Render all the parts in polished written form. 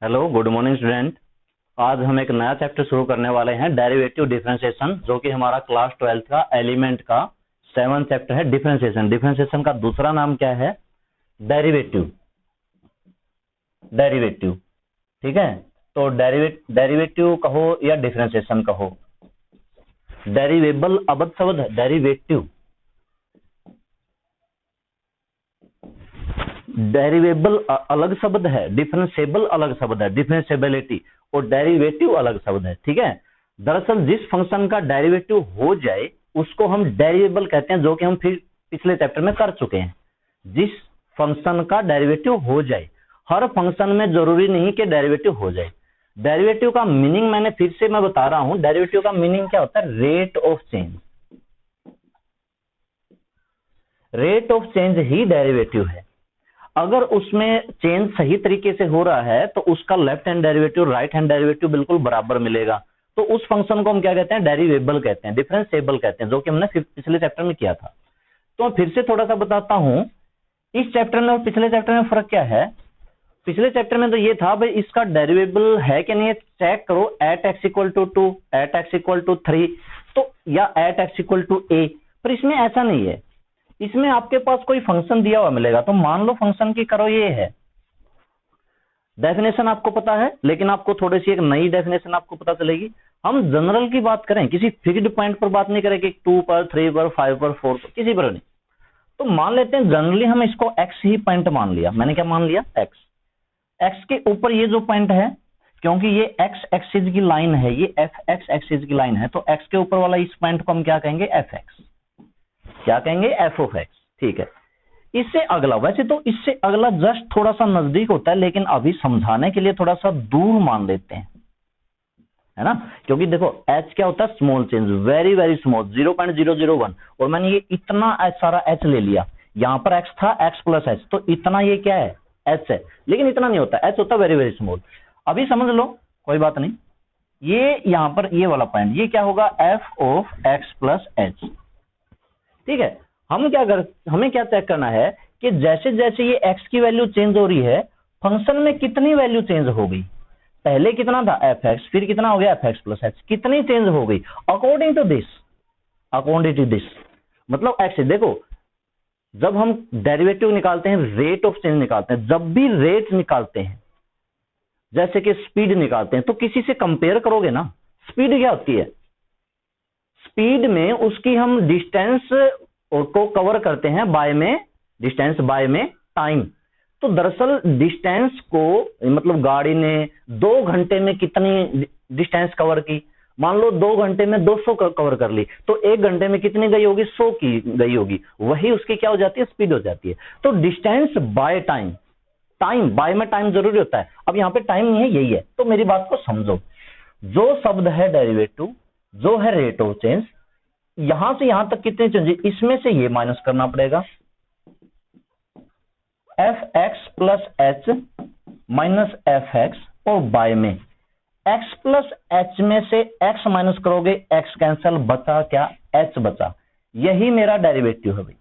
Hello, good morning student. आज हम एक नया चैप्टर शुरू करने वाले हैं, डेरिवेटिव डिफरेंशिएशन, जो कि हमारा क्लास 12 का एलिमेंट का 7 चैप्टर है। डिफरेंशिएशन डिफरेंशिएशन का दूसरा नाम क्या है? डेरिवेटिव। डेरिवेटिव, ठीक है। तो डेरिवेटिव कहो या डिफरेंशिएशन कहो, डेरिवेबल अबद शब्द है। डेरिवेटिव, डेरिवेबल अलग शब्द है, डिफरेंशिएबल अलग शब्द है, डिफरेंशिएबिलिटी, और डेरिवेटिव अलग शब्द है, ठीक है। दरअसल जिस फंक्शन का डेरिवेटिव हो जाए उसको हम डेरिवेबल कहते हैं, जो कि हम फिर पिछले चैप्टर में कर चुके हैं। जिस फंक्शन का डेरिवेटिव हो जाए, हर फंक्शन में जरूरी नहीं कि डेरिवेटिव हो जाए। डेरिवेटिव का मीनिंग मैंने फिर से मैं बता रहा हूं, डेरिवेटिव का मीनिंग क्या होता है? Rate of change. Rate of change he derivative है। अगर उसमें चेंज सही तरीके से हो रहा है तो उसका left hand derivative right hand derivative बिल्कुल बराबर मिलेगा। तो उस फंक्शन को हम क्या कहते हैं? डेरिवेबल कहते हैं, डिफरेंशिएबल कहते हैं, जो कि हमने पिछले चैप्टर में किया था। तो फिर से थोड़ा सा बताता हूं, इस चैप्टर में और पिछले चैप्टर में फर्क क्या है। पिछले चैप्टर में तो ये था भाई इसका डेरिवेबल है कि नहीं, चेक करो। At x equal to 2, at x equal to 3, तो या at x equal to a. पर इसमें ऐसा नहीं है, इसमें आपके पास कोई फंक्शन दिया हुआ मिलेगा। तो मान लो फंक्शन की करो ये है, डेफिनेशन आपको पता है, लेकिन आपको थोड़ी सी एक नई डेफिनेशन आपको पता चलेगी। हम जनरल की बात करें, किसी फिक्स्ड पॉइंट पर बात नहीं करें कि 2 पर, 3 पर, 5 पर, 4 पर, किसी पर नहीं। तो मान लेते हैं जनरली हम इसको एक्स ही पॉइंट मान लिया। मैंने क्या मान लिया? एक्स। एक्स के ऊपर ये जो पॉइंट है, क्योंकि ये एक्स एक्सिस की लाइन है, ये एफ एक्स एक्सिस की लाइन है, तो एक्स के ऊपर वाला इस पॉइंट को हम क्या कहेंगे? F x. क्या कहेंगे? एफ ऑफ एक्स, ठीक है। इससे अगला, वैसे तो इससे अगला जस्ट थोड़ा सा नजदीक होता है, लेकिन अभी समझाने के लिए थोड़ा सा दूर मान लेते हैं, है ना। क्योंकि देखो एच क्या होता है? Small change, very very small, 0.001। और मैंने ये इतना सारा एच ले लिया, यहां पर एक्स था, एक्स प्लस एच, तो इतना ये क्या है? एच है। लेकिन इतना नहीं होता, एच होता है वेरी वेरी स्मॉल। अभी समझ लो, कोई बात नहीं। ये यहां पर ये वाला पॉइंट, ये क्या होगा? F of x plus H, ठीक है। हमें क्या चेक करना है कि जैसे जैसे ये x की वैल्यू चेंज हो रही है, फंक्शन में कितनी वैल्यू चेंज हो गई। पहले कितना था? एफ एक्स, फिर कितना हो गया? एफ एक्स प्लस एच, कितनी चेंज हो गई according to this. According to this मतलब एक्स। देखो, जब हम डेरिवेटिव निकालते हैं, रेट ऑफ चेंज निकालते हैं, जब भी रेट निकालते हैं, जैसे कि स्पीड निकालते हैं, तो किसी से कंपेयर करोगे ना। स्पीड क्या होती है? स्पीड में उसकी हम डिस्टेंस को कवर करते हैं बाय में, डिस्टेंस बाय में टाइम। तो दरअसल डिस्टेंस को, मतलब गाड़ी ने 2 घंटे में कितनी डिस्टेंस कवर की? मान लो 2 घंटे में 200 कवर कर ली, तो 1 घंटे में कितनी गई होगी? 100 की गई होगी। वही उसकी क्या हो जाती है? स्पीड हो जाती है। तो distance by time, time by में टाइम जरूरी होता है। अब यहां पे टाइम नहीं है, यही है। तो मेरी बात को समझो, जो शब्द है डेरिवेटिव, जो है रेट ऑफ चेंज, यहां से यहां तक कितने चेंज, इसमें से ये माइनस करना पड़ेगा। F x plus h minus f x, और बाय में एक्स प्लस एच में से एक्स माइनस करोगे, एक्स कैंसल, बचा क्या? एच बचा। यही मेरा डेरिवेटिव है भाई,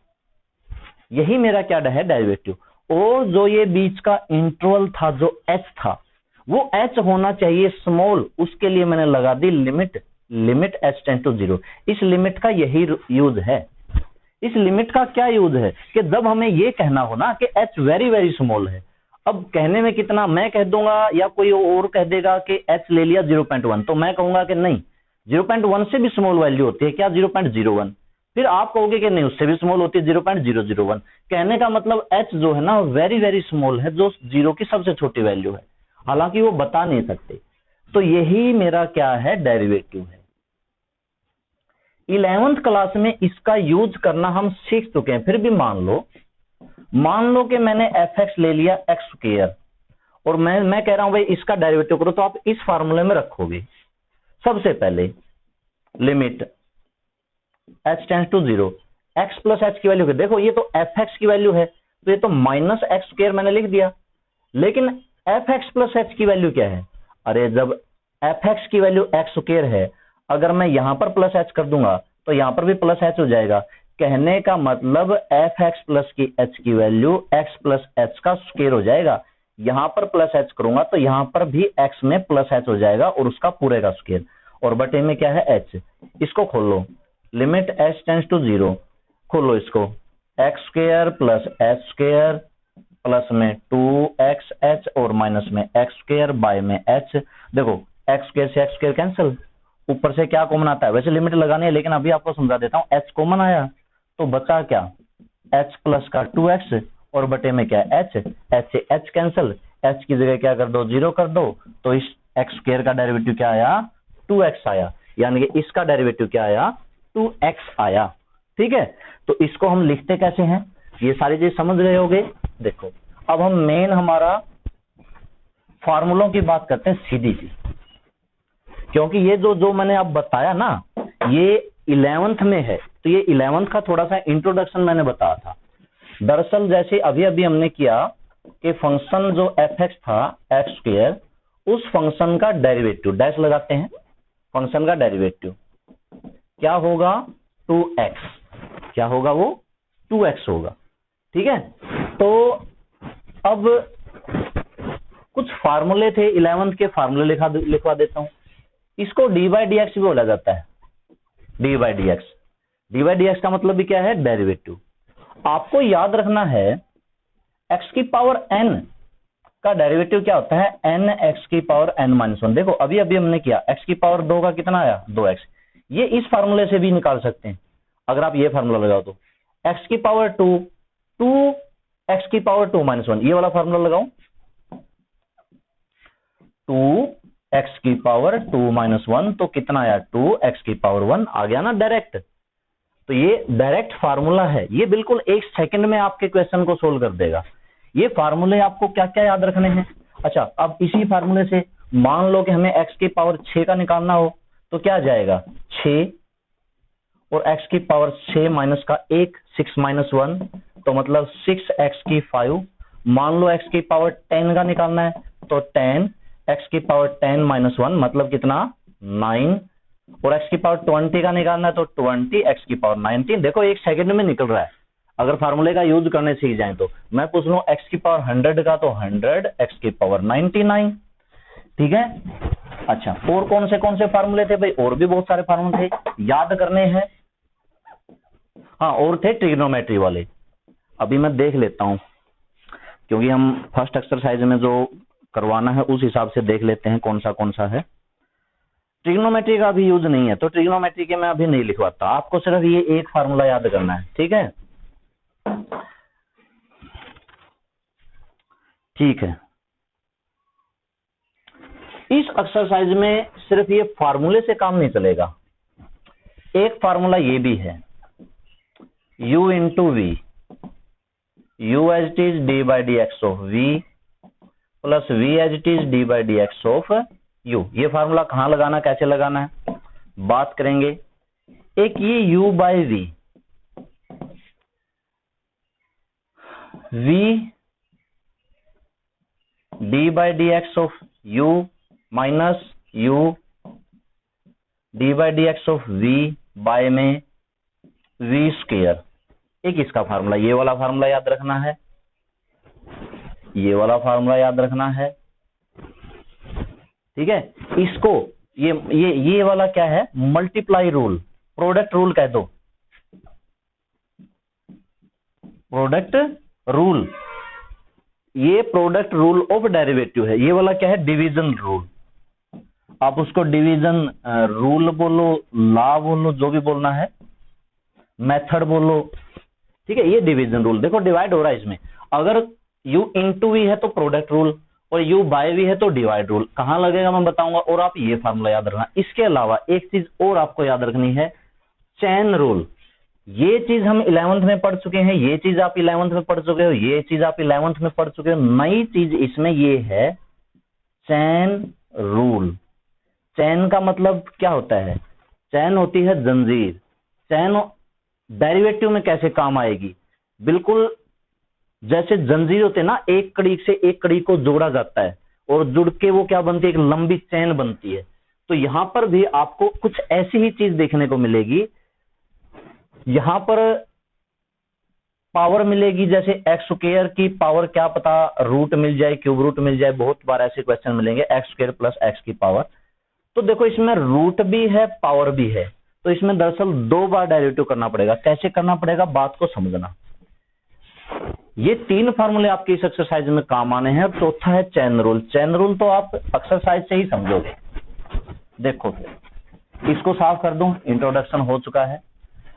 यही मेरा क्या है? डेरिवेटिव। और जो ये बीच का इंटरवल था, जो एच था, वो एच होना चाहिए स्मॉल। उसके लिए मैंने लगा दी limit, limit h tends to 0। इस लिमिट का यही यूज है। इस लिमिट का क्या यूज है कि जब हमें ये कहना हो ना कि एच वेरी वेरी स्मॉल है। अब कहने में कितना, मैं कह दूंगा या कोई और कह देगा कि एच ले लिया 0.1, तो मैं कहूंगा कि नहीं, 0.1 से भी स्मॉल वैल्यू होती है क्या? 0.01। फिर आप कहोगे कि नहीं, उससे भी स्मॉल होती है 0.001। कहने का मतलब एच जो है ना, वेरी वेरी स्मॉल है, जो 0 की सबसे छोटी वैल्यू है, हालांकि वो बता नहीं सकते। तो यही मेरा क्या है? डेरिवेटिव है। 11th क्लास में इसका यूज करना हम सीख चुके हैं। फिर भी मान लो कि मैंने एफ एक्स ले लिया एक्स स्क्वायर, और मैं कह रहा हूं भाई इसका डेरिवेटिव करो, तो आप इस फार्मूले में रखोगे सबसे पहले limit h tends to 0, x plus h की वैल्यू। देखो ये तो एफ एक्स की वैल्यू है, तो ये तो माइनस एक्स स्क्वायर मैंने लिख दिया। लेकिन एफ एक्स प्लस एच की वैल्यू क्या है? अरे जब एफ एक्स की वैल्यू एक्स स्क्वायर है, अगर मैं यहां पर प्लस एच कर दूंगा तो यहां पर भी प्लस एच हो जाएगा। कहने का मतलब एफ एक्स प्लस की एच की वैल्यू एक्स प्लस एच का स्क्वायर हो जाएगा। यहां पर प्लस एच करूंगा तो यहां पर भी एक्स में प्लस एच हो जाएगा और उसका पूरे का स्क्वायर, और बटे में क्या है एच। इसको खोल लो, लिमिट एच टेंस टू 0, खोलो इसको, x square plus H square plus में 2एक्स एच और माइनस में एक्स स्क्वायर बाय में एच। देखो एक्स स्क्वायर से एक्स स्क्वायर कैंसिल, ऊपर से क्या कॉमन आता है, वैसे लिमिट लगानी है लेकिन अभी आपको समझा देता हूं, एच कॉमन आया तो बचा क्या, एच प्लस का 2x और बटे में क्या एच, एच से एच कैंसिल, एच की जगह क्या कर दो 0 कर दो, तो इस एक्स स्क्वायर का डेरिवेटिव क्या आया 2x आया, यानी कि इसका डेरिवेटिव क्या आया 2x आया। ठीक है, तो इसको हम लिखते कैसे हैं, ये सारी चीज समझ रहे होगे। देखो अब हम मेन हमारा फार्मूलों की बात करते हैं सीधी सी, क्योंकि ये जो मैंने अब बताया ना ये 11th में है, तो ये 11th का थोड़ा सा इंट्रोडक्शन मैंने बताया था। दरअसल जैसे अभी अभी हमने किया कि फंक्शन जो f(x) था एक्स स्क्वायर, उस फंक्शन का डेरिवेटिव डैश लगाते हैं, फंक्शन का डेरिवेटिव क्या होगा 2x, क्या होगा वो 2x होगा। ठीक है, तो अब कुछ फार्मूले थे 11th के, फार्मूले लिखवा देता हूं। इसको डी बाई डी एक्स भी बोला जाता है, D by d x, D by d x का मतलब भी क्या है डेरिवेटिव। आपको याद रखना है x की पावर n का डेरिवेटिव क्या होता है n x की पावर n माइनस 1। देखो अभी अभी हमने किया x की पावर 2 का कितना आया 2x, ये इस फार्मूले से भी निकाल सकते हैं अगर आप ये फार्मूला लगाओ तो, x की पावर 2 2x की पावर 2 माइनस 1, ये वाला फार्मूला लगाओ 2x की पावर 2 माइनस 1 तो कितना आया 2x की पावर 1 आ गया ना डायरेक्ट। तो ये डायरेक्ट फार्मूला है, ये बिल्कुल 1 सेकंड में आपके क्वेश्चन को सोल्व कर देगा। ये फार्मूले आपको क्या क्या याद रखने हैं। अच्छा अब इसी फार्मूले से मान लो कि हमें x की पावर 6 का निकालना हो तो क्या जाएगा 6 और x की पावर 6 माइनस का 1 6 माइनस 1 तो मतलब 6x की 5। मान लो x की पावर 10 का निकालना है तो 10 x की पावर 10 माइनस 1 मतलब कितना 9, और x की पावर 20 का निकालना है तो 20 x की पावर 19। देखो 1 सेकंड में निकल रहा है अगर फार्मूले का यूज करने सीख जाए तो। मैं पूछ रहा हूं x की पावर 100 का तो 100 x की पावर 99। ठीक है, अच्छा और कौन से फार्मूले थे भाई, और भी बहुत सारे फार्मूले थे याद करने हैं। हाँ और थे ट्रिग्नोमेट्री वाले, अभी मैं देख लेता हूं क्योंकि हम फर्स्ट एक्सरसाइज में जो करवाना है उस हिसाब से देख लेते हैं कौन सा है। ट्रिग्नोमेट्री का भी यूज नहीं है तो ट्रिग्नोमेट्री के मैं अभी नहीं लिखवाता, आपको सिर्फ ये एक फार्मूला याद करना है। ठीक है, ठीक है, इस एक्सरसाइज में सिर्फ ये फार्मूले से काम नहीं चलेगा, एक फार्मूला ये भी है u into v, u as it is d by d x of v plus v as it is d by d x of u। ये फार्मूला कहां लगाना कैसे लगाना है बात करेंगे। एक ये u by v, v d by d x of u minus u d by d x of v by में v स्क्वायर, एक इसका फार्मूला, ये वाला फार्मूला याद रखना है, ये वाला फार्मूला याद रखना है। ठीक है, इसको ये वाला क्या है मल्टीप्लाई रूल, प्रोडक्ट रूल कह दो, प्रोडक्ट रूल, ये प्रोडक्ट रूल ऑफ डेरिवेटिव है। ये वाला क्या है डिवीजन रूल, आप उसको डिवीजन रूल बोलो, लॉ बोलो, जो भी बोलना है, मेथड बोलो। ठीक है, ये डिवीजन रूल, देखो डिवाइड हो रहा है इसमें, अगर u इंटू वी है तो प्रोडक्ट रूल और u बाय वी है तो डिवाइड रूल। कहां लगेगा मैं बताऊंगा, और आप ये फार्मूला याद रखना। इसके अलावा एक चीज और आपको याद रखनी है चेन रूल, ये चीज हम 11th में पढ़ चुके हैं, ये चीज आप 11th में पढ़ चुके हो, ये चीज आप 11th में पढ़ चुके हो। नई चीज इसमें ये है चेन रूल। चेन का मतलब क्या होता है, चेन होती है जंजीर। चेन डेरिवेटिव में कैसे काम आएगी, बिल्कुल जैसे जंजीर होते हैं ना, एक कड़ी से एक कड़ी को जोड़ा जाता है और जुड़ के वो क्या बनती है एक लंबी चेन बनती है। तो यहां पर भी आपको कुछ ऐसी ही चीज देखने को मिलेगी। यहां पर पावर मिलेगी, जैसे एक्स स्क्वायर की पावर क्या पता रूट मिल जाए, क्यूब रूट मिल जाए, बहुत बार ऐसे क्वेश्चन मिलेंगे, एक्स स्क्वायर प्लस एक्स की पावर। तो देखो इसमें रूट भी है पावर भी है, तो इसमें दरअसल 2 बार डेरिवेटिव करना पड़ेगा। कैसे करना पड़ेगा बात को समझना। ये 3 फार्मूले आपके इस एक्सरसाइज में काम आने हैं। और चौथा है चैन रूल। चैन रूल तो आप एक्सरसाइज से ही समझोगे। देखो फिर इसको साफ कर दूं, इंट्रोडक्शन हो चुका है।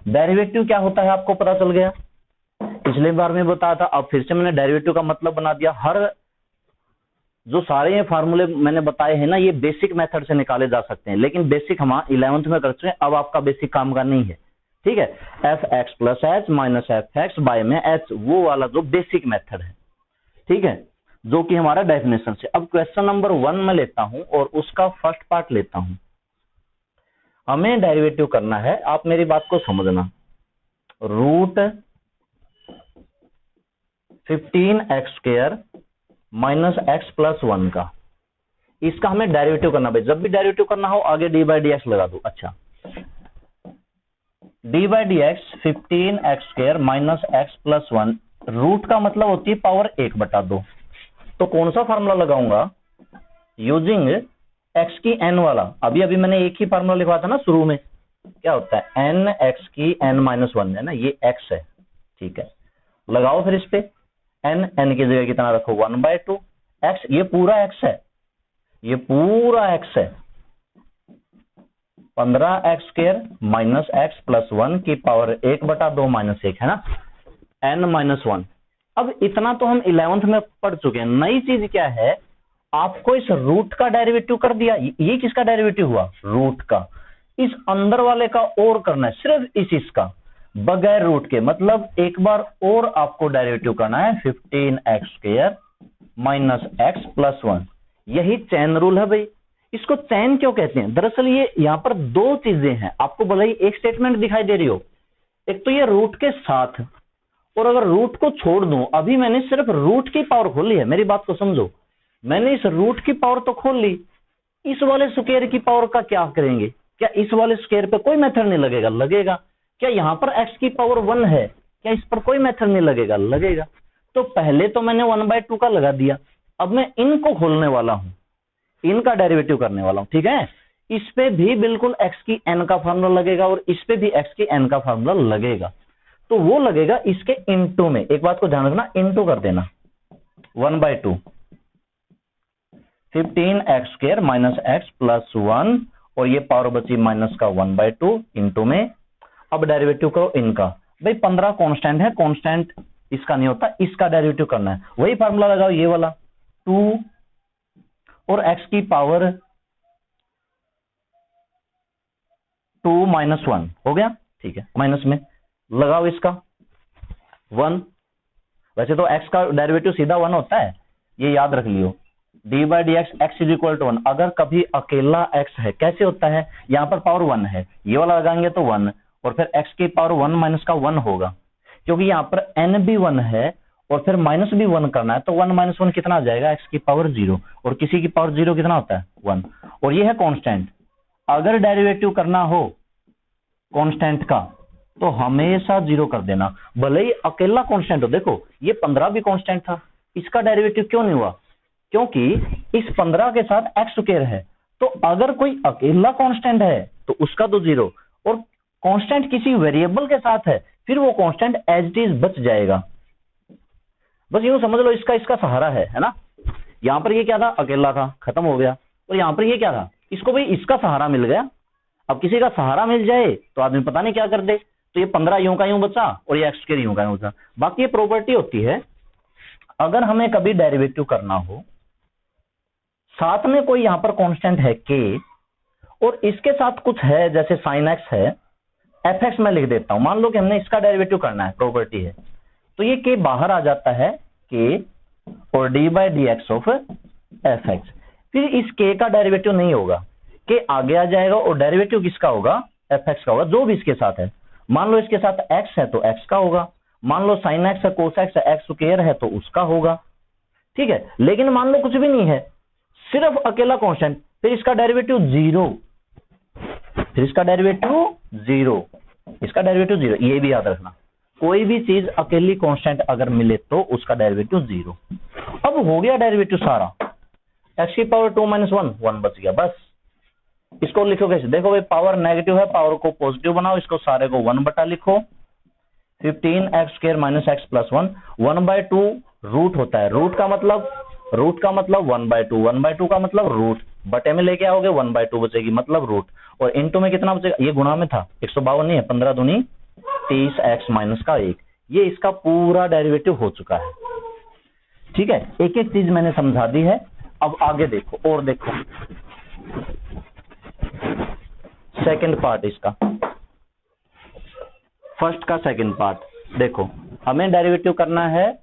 डेरिवेटिव क्या होता है आपको पता चल गया, पिछले बार में बताया था। अब फिर से मैंने डेरिवेटिव का मतलब बना दिया। हर जो सारे ये फार्मूले मैंने बताए हैं ना, ये बेसिक मेथड से निकाले जा सकते हैं, लेकिन बेसिक हम 11th में कर चुके हैं। अब आपका बेसिक काम का नहीं है, ठीक है। F x plus h minus f x by में एच, वो वाला जो बेसिक मेथड है, ठीक है, जो कि हमारा डेफिनेशन से। अब क्वेश्चन नंबर 1 में लेता हूं और उसका फर्स्ट पार्ट लेता हूं। हमें डेरिवेटिव करना है, आप मेरी बात को समझना। Root 15x square minus x plus 1 का, इसका हमें डेरिवेटिव करना। भाई जब भी डेरिवेटिव करना हो आगे डी बाई डी एक्स लगा दो। अच्छा, d by d x 15x square minus x plus 1, root का मतलब होती है पावर 1/2। तो कौन सा फार्मूला लगाऊंगा, यूजिंग एक्स की एन वाला। अभी अभी मैंने एक ही फार्मूला लिखवा था ना शुरू में, क्या होता है एन एक्स की एन माइनस 1 है ना, ये एक्स है, ठीक है। लगाओ फिर इस पे एन, एन की जगह कितना रखो 1/2 एक्स, ये पूरा एक्स है, ये पूरा एक्स है। 15x square minus x plus 1 की पावर 1/2 माइनस 1 है ना, n माइनस 1। अब इतना तो हम 11th में पढ़ चुके हैं। नई चीज क्या है, आपको इस रूट का डेरिवेटिव कर दिया। ये किसका डेरिवेटिव हुआ, रूट का। इस अंदर वाले का और करना है, सिर्फ इसका बगैर रूट के। मतलब एक बार और आपको डेरिवेटिव करना है 15x square minus x plus 1। यही चैन रूल है भाई। इसको चैन क्यों कहते हैं, दरअसल ये यहां पर 2 चीजें हैं। आपको भले ही एक स्टेटमेंट दिखाई दे रही हो, एक तो ये रूट के साथ, और अगर रूट को छोड़ दूं, अभी मैंने सिर्फ रूट की पावर खोली है, मेरी बात को समझो। मैंने इस रूट की पावर तो खोल ली, इस वाले स्क्वायर की पावर का क्या करेंगे, क्या इस वाले स्क्वायर पे कोई मेथड नहीं लगेगा, लगेगा। क्या यहां पर x की पावर 1 है, क्या इस पर कोई मेथड नहीं लगेगा, लगेगा। तो पहले तो मैंने 1/2 का लगा दिया, अब मैं इनको खोलने वाला हूं, इनका डेरिवेटिव करने वाला हूं, ठीक है। इस पे भी बिल्कुल x की n का फार्मूला लगेगा और इस पे भी x की n का फार्मूला लगेगा। तो वो लगेगा इसके इनटू में। एक बात को ध्यान रखना, इनटू कर देना 1/2 15x square minus x plus 1, और ये पावर बची माइनस का 1/2 इनटू में। अब डेरिवेटिव करो इनका। भाई 15 कांस्टेंट है, कांस्टेंट इसका नहीं होता, इसका डेरिवेटिव करना है। वही फार्मूला लगाओ, ये वाला 2 और x की पावर 2 माइनस 1 हो गया, ठीक है। माइनस में लगाओ इसका 1। वैसे तो x का डेरिवेटिव सीधा 1 होता है, ये याद रख लियो। D by d x x is equal to 1। अगर कभी अकेला x है, कैसे होता है, यहां पर पावर 1 है, ये वाला लगाएंगे तो 1, और फिर x की पावर 1 माइनस का 1 होगा, क्योंकि यहां पर n भी 1 है और फिर माइनस भी 1 करना है, तो 1 माइनस 1 कितना आ जाएगा, x की पावर 0, और किसी की पावर 0 कितना होता है 1, और ये है कांस्टेंट। अगर डेरिवेटिव करना हो कांस्टेंट का तो हमेशा 0 कर देना, भले ही अकेला कांस्टेंट हो। देखो ये 15 भी कांस्टेंट था, इसका डेरिवेटिव क्यों नहीं हुआ, क्योंकि इस 15 के साथ एक्स स्क्वायर है। तो अगर कोई अकेला कांस्टेंट है तो उसका तो 0, और कांस्टेंट किसी वेरिएबल के साथ है, फिर वो कांस्टेंट एज इट इज बच जाएगा। बस यूं समझ लो, इसका सहारा है ना। यहां पर ये क्या था, अकेला था, खत्म हो गया। और यहां पर ये क्या था, इसको भाई इसका सहारा मिल गया। अब किसी का सहारा मिल जाए तो आदमी पता नहीं क्या कर दे। तो ये 15 यूं का यूं बचा और ये एक्स स्क्वायर यूं का यूं बचा। बाकी ये प्रॉपर्टी होती है, अगर हमें कभी डेरिवेटिव करना हो, साथ में कोई यहां पर कांस्टेंट है k, और इसके साथ कुछ है जैसे sin x है, fx मैं लिख देता हूं। मान लो कि हमने इसका डेरिवेटिव करना है, प्रॉपर्टी है, तो ये k बाहर आ जाता है, k और d by d x of fx। फिर इस k का डेरिवेटिव नहीं होगा, k आगे आ जाएगा और डेरिवेटिव किसका होगा, fx का होगा, जो भी इसके साथ है। मान लो इसके साथ x है तो x का होगा, मान लो sin x है, cos x है, x स्क्वायर है तो उसका होगा, ठीक है। लेकिन मान लो कुछ भी नहीं है, सिर्फ अकेला कांस्टेंट, फिर इसका डेरिवेटिव 0, फिर इसका डेरिवेटिव 0, इसका डेरिवेटिव 0, ये भी याद रखना। कोई भी चीज अकेली कांस्टेंट अगर मिले तो उसका डेरिवेटिव 0। अब हो गया डेरिवेटिव सारा, x की पावर 2 - 1 1 बच गया बस। इसको लिखो कैसे, देखो भाई पावर नेगेटिव है, पावर को पॉजिटिव बनाओ, इसको सारे को 1 बटा लिखो। 15x² - x + 1 1/2 रूट होता है। रूट का मतलब 1/2, 1/2 का मतलब रूट, बटे में लेके आओगे 1/2 बचेगी मतलब रूट, और इनटू में कितना बचेगा, ये गुणा में था 152 नहीं है, 15 दूनी 30x - 1, ये इसका पूरा डेरिवेटिव हो चुका है। ठीक है, एक एक चीज मैंने समझा दी है। अब आगे देखो और देखो सेकंड पार्ट इसका, फर्स्ट का सेकंड पार्ट देखो, हमें डेरिवेटिव करना है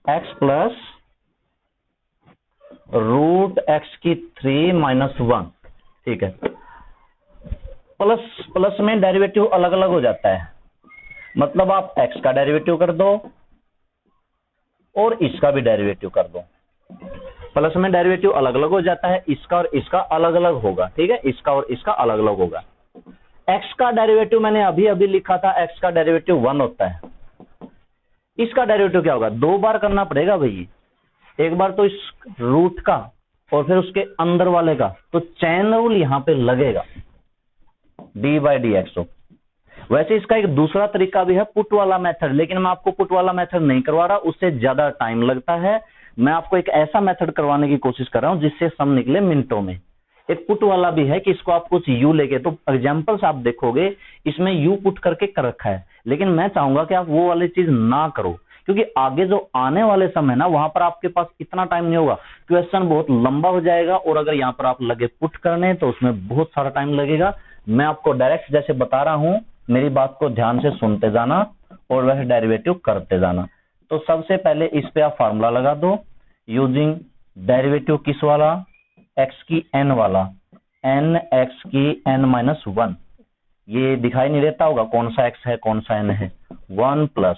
x प्लस √x³ - 1। ठीक है, प्लस में डेरिवेटिव अलग अलग हो जाता है, मतलब आप x का डेरिवेटिव कर दो और इसका भी डेरिवेटिव कर दो। प्लस में डेरिवेटिव अलग अलग हो जाता है, इसका और इसका अलग अलग होगा। ठीक है, इसका और इसका अलग अलग होगा। x का डेरिवेटिव मैंने अभी अभी लिखा था, x का डेरिवेटिव 1 होता है। इसका डेरिवेटिव क्या होगा, 2 बार करना पड़ेगा भाई, एक बार तो इस रूट का और फिर उसके अंदर वाले का, तो चैन रूल यहां पे लगेगा d/dx। वैसे इसका एक दूसरा तरीका भी है, पुट वाला मेथड, लेकिन मैं आपको पुट वाला मेथड नहीं करवा रहा, उससे ज्यादा टाइम लगता है। मैं आपको एक ऐसा मेथड करवाने की कोशिश कर रहा हूं जिससे सम निकले मिनटों में। एक पुट वाला भी है कि इसको आप कुछ u लेके, तो एग्जांपल्स आप देखोगे इसमें u पुट करके कर रखा है, लेकिन मैं चाहूंगा कि आप वो वाली चीज ना करो, क्योंकि आगे जो आने वाले समय ना, वहां पर आपके पास इतना टाइम नहीं होगा, क्वेश्चन बहुत लंबा हो जाएगा, और अगर यहाँ पर आप लगे पुट करने तो उसमें बहुत सारा टाइम लगेगा। मैं आपको डायरेक्ट जैसे बता रहा हूं, मेरी बात को ध्यान से सुनते जाना और वह डेरिवेटिव करते जाना। तो सबसे पहले इस पे आप फार्मूला लगा दो यूजिंग डेरिवेटिव किस वाला, x की n वाला, n x की n - 1। ये दिखाई नहीं देता होगा कौन सा x है कौन सा n है, 1 प्लस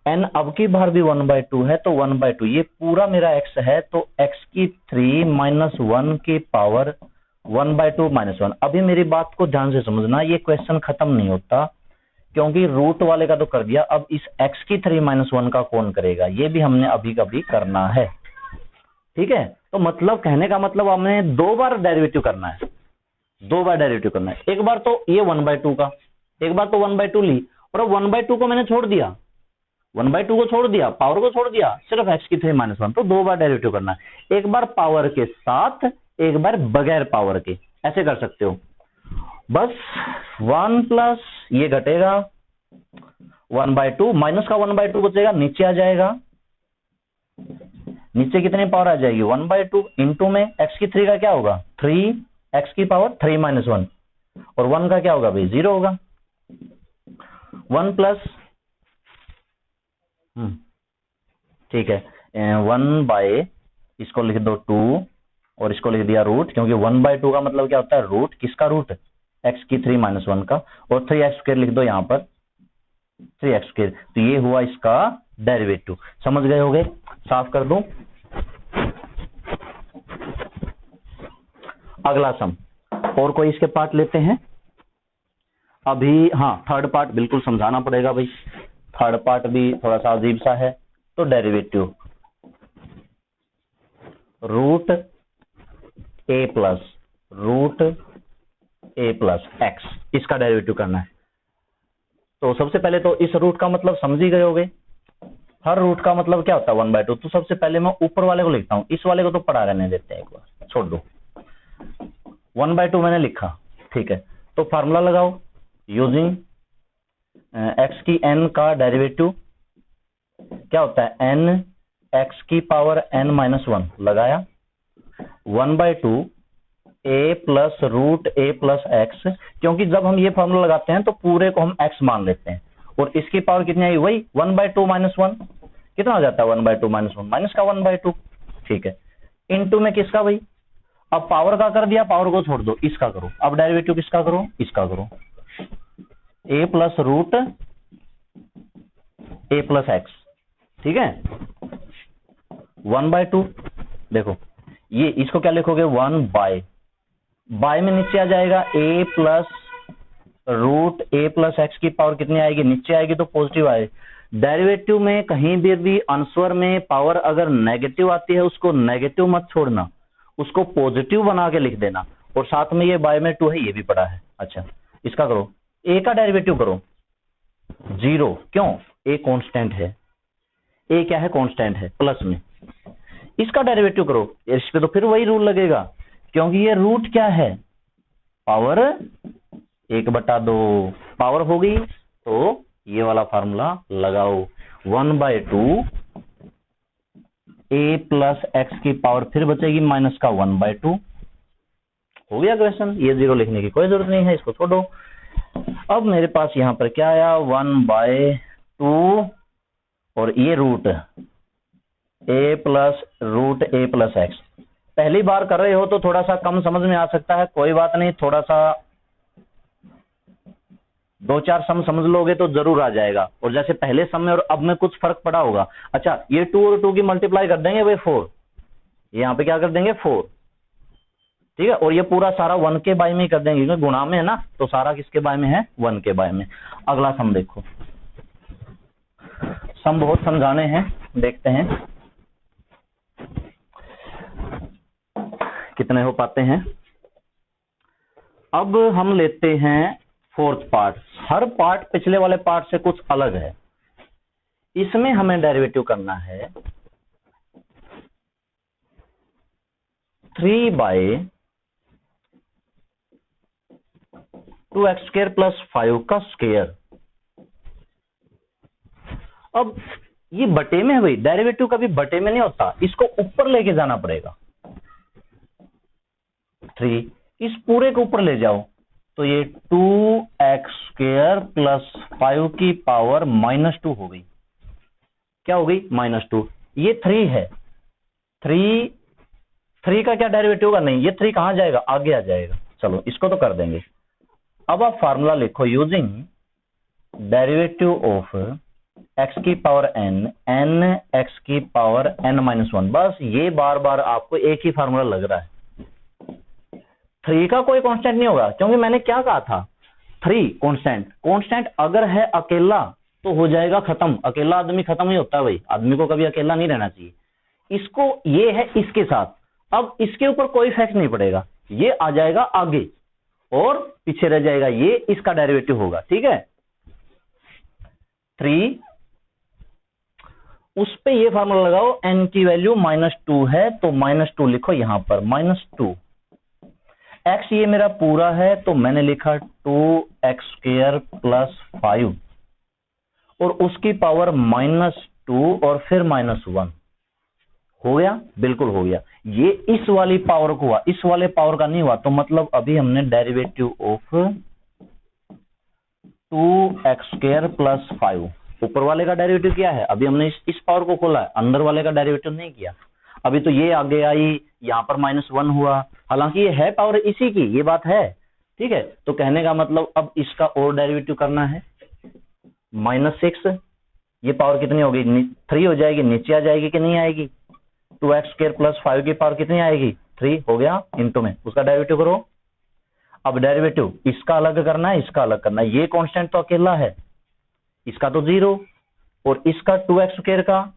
n, अब की बार भी 1/2 है तो 1/2, ये पूरा मेरा x है, तो x³ - 1 की पावर 1/2 - 1। अभी मेरी बात को ध्यान से समझना, ये क्वेश्चन खत्म नहीं होता, क्योंकि रूट वाले का तो कर दिया, अब इस x³ - 1 का कौन करेगा, ये भी हमने अभी कभी करना है। ठीक है, तो मतलब कहने का मतलब हमने 2 बार डेरिवेटिव करना है, 2 बार डेरिवेटिव करना है। एक बार तो ये 1/2 का, एक बार तो 1/2 ली, और अब 1/2 को मैंने छोड़ दिया, 1/2 को छोड़ दिया, पावर को छोड़ दिया, सिर्फ x³ - 1, तो 2 बार डेरिवेटिव करना है। एक बार पावर के साथ, एक बार बगैर पावर के, ऐसे कर सकते हो। बस 1 प्लस ये घटेगा 1/2, माइनस का 1/2 बचेगा, नीचे आ जाएगा, नीचे कितनी पावर आ जाएगी 1/2, इंटू में x³ का क्या होगा 3, x की पावर 3 - 1, और 1 का क्या होगा भाई 0 होगा। 1 प्लस ठीक है 1/, इसको लिख दो 2 और इसको लिख दिया रूट, क्योंकि 1/2 का मतलब क्या होता है रूट, किसका रूट, x³ - 1 का, और 3x² लिख दो यहाँ पर 3x², तो ये हुआ इसका डेरिवेटिव। समझ गए होगे, साफ कर दूं। अगला सम, और कोई इसके पार्ट लेते हैं अभी। हाँ, थर्ड पार्ट बिल्कुल समझाना पड़ेगा भाई, थर्ड पार्ट भी थोड़ा सा अजीब सा है। तो डेरिवेटिव √a+x, इसका डेरिवेटिव करना है। तो सबसे पहले तो इस रूट का मतलब समझ ही गए होगे, हर रूट का मतलब क्या होता है 1/2। तो सबसे पहले मैं ऊपर वाले को लिखता हूं, इस वाले को तो पढ़ा रहने देते हैं, एक बार छोड़ दो। 1/2 मैंने लिखा, ठीक है, तो फार्मूला लगाओ यूजिंग x की n का डेरिवेटिव क्या होता है n x की पावर n - 1 लगाया, 1/2 a प्लस √a+x, क्योंकि जब हम ये फार्मूला लगाते हैं तो पूरे को हम x मान लेते हैं, और इसकी पावर कितनी आई वही 1/2 - 1, कितना हो जाता है 1/2 - 1 माइनस का 1/2, ठीक है, इनटू में किसका भाई, अब पावर का कर दिया, पावर को छोड़ दो, इसका करो, अब डेरिवेटिव किसका करो, इसका करो, a प्लस √a+x, ठीक है, 1/2, देखो ये इसको क्या लिखोगे 1 बाय में नीचे आ जाएगा a plus root a plus x की पावर कितनी आएगी, नीचे आएगी तो पॉजिटिव आए। डेरिवेटिव में कहीं भी आंसर में पावर अगर नेगेटिव आती है उसको नेगेटिव मत छोड़ना, उसको पॉजिटिव बना के लिख देना। और साथ में ये बाय में 2 है, ये भी पड़ा है। अच्छा इसका करो, ए का डेरिवेटिव करो 0, क्यों, ए कांस्टेंट है, ए क्या है, कांस्टेंट है प्लस में। इसका डेरिवेटिव करो, इस पे तो फिर वही रूल लगेगा, क्योंकि ये रूट क्या है, पावर 1/2 पावर हो गई, तो ये वाला फार्मूला लगाओ 1/2 ए प्लस एक्स की पावर फिर बचेगी माइनस का 1/2। हो गया क्वेश्चन, ये 0 लिखने की कोई जरूरत नहीं है, इसको छोड़ो। अब मेरे पास यहां पर क्या आया, 1/2 और ये रूट ए प्लस एक्स। पहली बार कर रहे हो तो थोड़ा सा कम समझ में आ सकता है, कोई बात नहीं, थोड़ा सा 2-4 सम समझ लोगे तो जरूर आ जाएगा। और जैसे पहले सम में और अब में कुछ फर्क पड़ा होगा। अच्छा ये 2 और 2 की मल्टीप्लाई कर देंगे भाई 4, यहाँ पे क्या कर देंगे 4, ठीक है। और ये पूरा सारा 1 के बाय में ही कर देंगे, क्योंकि गुणा में है ना, तो सारा किसके बाय में है, 1 के बाय में। अगला सम देखो, सम बहुत समझाने हैं, देखते हैं कितने हो पाते हैं। अब हम लेते हैं 4th पार्ट। हर पार्ट पिछले वाले पार्ट से कुछ अलग है, इसमें हमें डेरिवेटिव करना है 3/2x² + 5 का स्क्वायर। अब ये बटे में है भाई, डेरिवेटिव कभी बटे में नहीं होता, इसको ऊपर लेके जाना पड़ेगा। 3 इस पूरे को ऊपर ले जाओ तो ये 2x² + 5 की पावर -2 हो गई। क्या हो गई, -2। ये 3 है, 3 का क्या डेरिवेटिव होगा, नहीं ये 3 कहां जाएगा, आगे आ जाएगा। चलो इसको तो कर देंगे। अब आप फार्मूला लिखो, यूजिंग डेरिवेटिव ऑफ x की पावर n x की पावर n-1। बस ये बार बार आपको एक ही फार्मूला लग रहा है। 3 का कोई कांस्टेंट नहीं होगा, क्योंकि मैंने क्या कहा था, 3 कांस्टेंट अगर है अकेला तो हो जाएगा खत्म, अकेला आदमी खत्म ही होता है भाई, आदमी को कभी अकेला नहीं रहना चाहिए। इसको ये है इसके साथ, अब इसके ऊपर कोई इफेक्ट नहीं पड़ेगा, ये आ जाएगा आगे और पीछे रह जाएगा, ये इसका डेरिवेटिव होगा, ठीक है। 3 उस पे ये फार्मूला लगाओ, n की वैल्यू -2 है तो -2 लिखो यहां पर, -2। x ये मेरा पूरा है तो मैंने लिखा 2x² + 5 और उसकी पावर -2 और फिर -1। हो गया, बिल्कुल हो गया। ये इस वाली पावर को हुआ, इस वाले पावर का नहीं हुआ, तो मतलब अभी हमने डेरिवेटिव ऑफ 2x² + 5, ऊपर वाले का डेरिवेटिव क्या है, अभी हमने इस पावर को खोला है, अंदर वाले का डेरिवेटिव नहीं किया। अभी तो ये आगे आई, यहां पर -1 हुआ, हालांकि ये है पावर इसी की, ये बात है, ठीक है। तो कहने का मतलब अब इसका और डेरिवेटिव करना है, -6, ये पावर कितनी होगी, 3 हो जाएगी, नीचे आ जाएगी कि नहीं आएगी, 2x² + 5 की पावर कितनी आएगी, 3 हो गया, इनटू में उसका डेरिवेटिव करो। अब डेरिवेटिव इसका अलग करना है, इसका अलग करना है, ये कांस्टेंट तो अकेला है, इसका तो 0 और इसका 2x² का,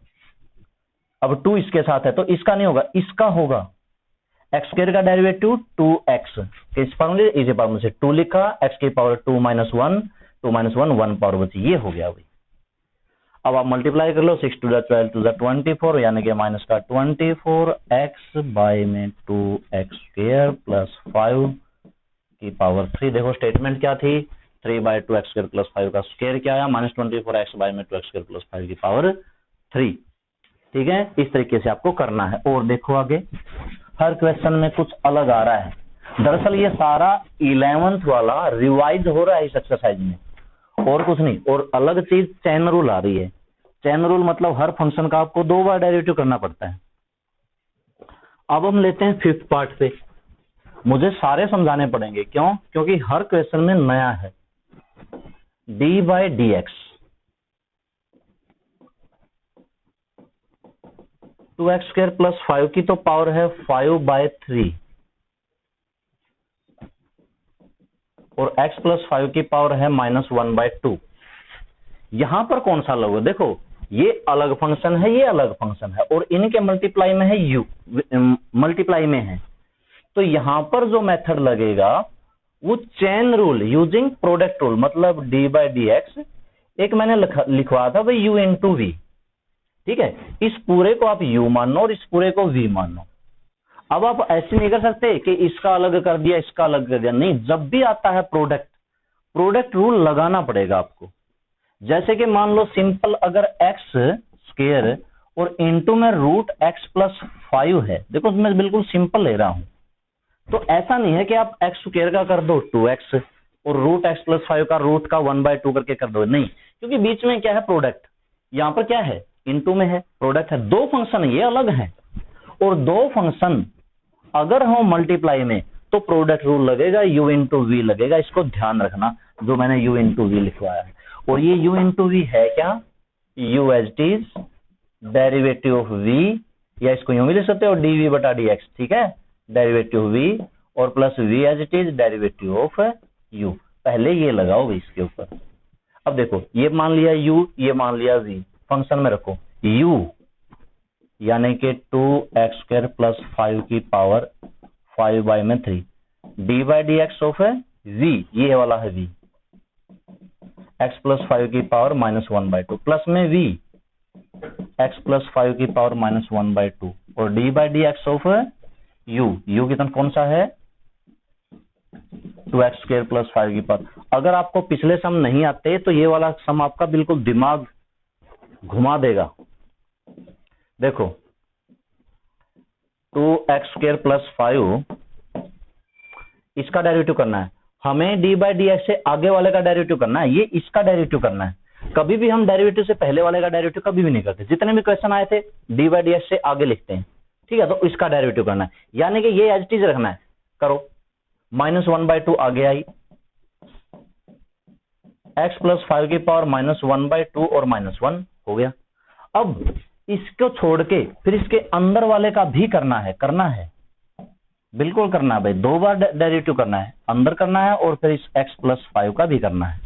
अब 2 इसके साथ है तो इसका नहीं होगा, इसका होगा, x² का डेरिवेटिव 2x, इस फॉर्मूले इसी फॉर्मूले से 2 लिखा, x की पावर 2 - 1, 2 - 1 1 पावर बची, ये हो गया भाई। अब आप मल्टीप्लाई कर लो, 6 2 12 2 24, यानी कि -24x बाय में 2x² + 5 की पावर 3। देखो स्टेटमेंट क्या थी, 3/2x² + 5 का स्क्वायर क्या आया, -24x बाय में 2x² + 5 की पावर 3, ठीक है। इस तरीके से आपको करना है। और देखो आगे, हर क्वेश्चन में कुछ अलग आ रहा है। दरअसल ये सारा 11th वाला रिवाइज हो रहा है इस एक्सरसाइज में, और कुछ नहीं। और अलग चीज चेन रूल आ रही है। चेन रूल मतलब हर फंक्शन का आपको 2 बार डेरिवेटिव करना पड़ता है। अब हम लेते हैं 5th पार्ट पे, मुझे सारे समझाने पड़ेंगे, क्यों, क्योंकि हर क्वेश्चन में नया है। d/dx 2x² + 5 की तो पावर है 5/3, और x प्लस 5 की पावर है -1/2। यहां पर कौन सा अलग हो, देखो ये अलग फंक्शन है, ये अलग फंक्शन है, और इनके मल्टीप्लाई में है u, मल्टीप्लाई में है। तो यहां पर जो मेथड लगेगा वो chain rule using product rule, मतलब d/dx। एक मैंने लिखवा था भाई u इंटू वी, ठीक है। इस पूरे को आप u मानो और इस पूरे को v मानो। अब आप ऐसे नहीं कर सकते कि इसका अलग कर दिया इसका अलग कर दिया, नहीं, जब भी आता है प्रोडक्ट रूल लगाना पड़ेगा आपको। जैसे कि मान लो सिंपल, अगर x स्क्वायर और इंटू में रूट x प्लस 5 है, देखो मैं बिल्कुल सिंपल ले रहा हूं। तो ऐसा नहीं है कि आप x स्क्वायर का कर दो 2x और रूट x प्लस 5 का रूट का 1/2 करके कर दो, नहीं, क्योंकि बीच में क्या है प्रोडक्ट, यहां पर क्या है इंटू में है, प्रोडक्ट है, दो फंक्शन ये अलग है। और दो फंक्शन अगर हो मल्टीप्लाई में तो प्रोडक्ट रूल लगेगा, u इंटू वी लगेगा। इसको ध्यान रखना, जो मैंने u इंटू वी लिखवाया है। और ये u इंटू वी है क्या, u as it is derivative of v, या इसको यूं भी लिख सकते हो dv बटा dx, ठीक है, डेरिवेटिव v और plus v as it is derivative of u। पहले ये लगाओ भाई इसके ऊपर। अब देखो ये मान लिया u, ये मान लिया v, फंक्शन में रखो u यानी कि 2x स्क्वायर प्लस 5 की पावर 5/3 d/dx ऑफ v, ये वाला है v, x प्लस 5 की पावर -1/2 प्लस में v x प्लस 5 की पावर -1/2 और d/dx ऑफ u कितना कौन सा है 2x स्क्वायर प्लस 5 की पावर। अगर आपको पिछले सम नहीं आते तो ये वाला सम आपका बिल्कुल दिमाग घुमा देगा। देखो 2x स्क्वायर प्लस 5 इसका डेरिवेटिव करना है हमें, d/dx से आगे वाले का डेरिवेटिव करना है, ये इसका डेरिवेटिव करना है। कभी भी हम डेरिवेटिव से पहले वाले का डेरिवेटिव कभी भी नहीं करते, जितने भी क्वेश्चन आए थे d/dx से आगे लिखते हैं, ठीक है। तो इसका डेरिवेटिव करना है, यानी कि ये एज इट इज रखना है, करो -1/2 आगे आई, x प्लस 5 की पावर -1/2 और -1 हो गया। अब इसको छोड़ के फिर इसके अंदर वाले का भी करना है, बिल्कुल करना है भाई, दो बार डेरिवेटिव करना है, अंदर करना है और फिर इस x प्लस 5 का भी करना है,